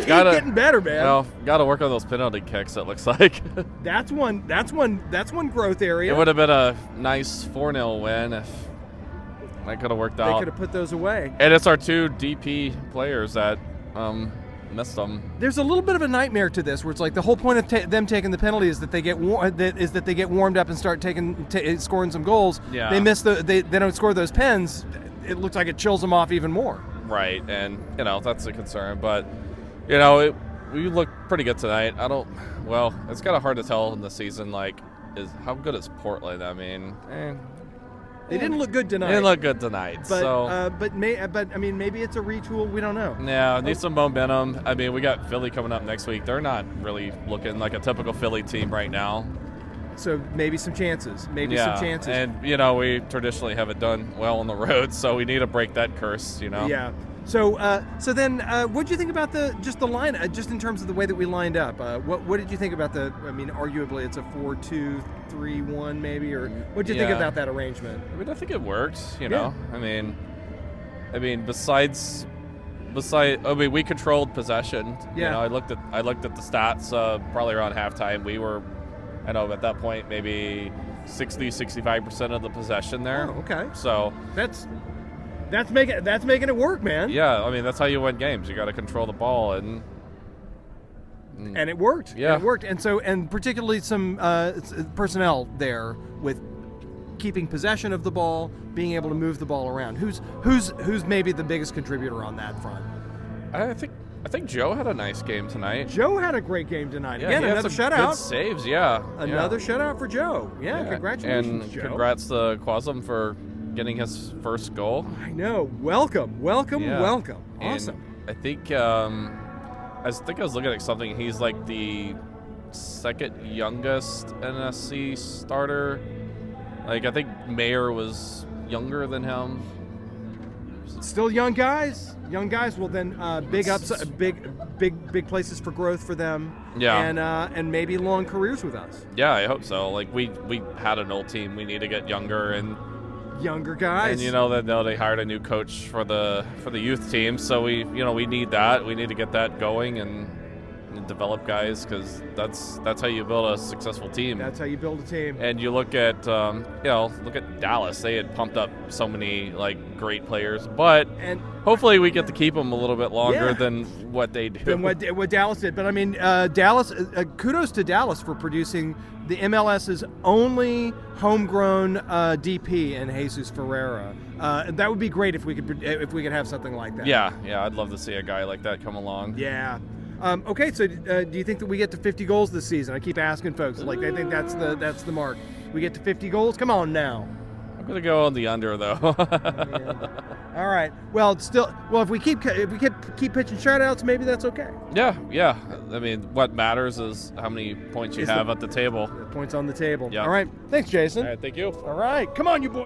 Keep getting better, man. Well, got to work on those penalty kicks, it looks like. That's one growth area. It would have been a nice 4-0 win if that could have worked out. They could have put those away. And it's our 2 DP players that missed them. There's a little bit of a nightmare to this, where it's like the whole point of them taking the penalty is that they get warmed up and start scoring some goals. Yeah. They miss they don't score those pens. It looks like it chills them off even more. Right, and that's a concern. But we look pretty good tonight. It's kind of hard to tell in the season. Like, how good is Portland? I mean, they didn't look good tonight. They didn't look good tonight. But maybe it's a retool. We don't know. Yeah, need some momentum. I mean, we got Philly coming up next week. They're not really looking like a typical Philly team right now. So maybe some chances. And we traditionally haven't done well on the road, so we need to break that curse. Yeah. So then, what did you think about the line? Just in terms of the way that we lined up, what did you think about arguably it's a 4-2-3-1 maybe, or what did you think about that arrangement? I mean, I think it worked. You know, I mean, besides, we controlled possession. Yeah. I looked at the stats. Probably around halftime, we were, at that point maybe 60-65% of the possession there. Oh, okay. So That's making it work, man. Yeah, I mean, that's how you win games. You got to control the ball, and it worked. Yeah, it worked. And particularly some personnel there with keeping possession of the ball, being able to move the ball around. Who's maybe the biggest contributor on that front? I think Joe had a nice game tonight. Joe had a great game tonight. Yeah, again, another shutout. Good saves, yeah. Another shutout for Joe. Yeah, congratulations, and Joe. Congrats to Quasum for getting his first goal. I know. Welcome. Awesome. And I think I was looking at something. He's like the second youngest NSC starter. Like, I think Mayer was younger than him. Still young guys. Well, then big places for growth for them. Yeah. And maybe long careers with us. Yeah, I hope so. Like, we had an old team. We need to get younger and younger guys. And they hired a new coach for the youth team, so we need that. We need to get that going and develop guys, because that's how you build a successful team. That's how you build a team. And you look at Dallas. They had pumped up so many great players, but hopefully we get to keep them a little bit longer than what they do. Than what Dallas did. But I mean, Dallas. Kudos to Dallas for producing the MLS's only homegrown DP in Jesus Ferreira. That would be great if we could have something like that. Yeah, I'd love to see a guy like that come along. Yeah. Okay, so do you think that we get to 50 goals this season? I keep asking folks, they think that's the mark. We get to 50 goals? Come on now. I'm gonna go on the under, though. Yeah. All right. Well, if we keep pitching shutouts, maybe that's okay. Yeah. I mean, what matters is how many points you have at the table. Points on the table. Yeah. All right. Thanks, Jason. All right. Thank you. All right. Come on, you boys.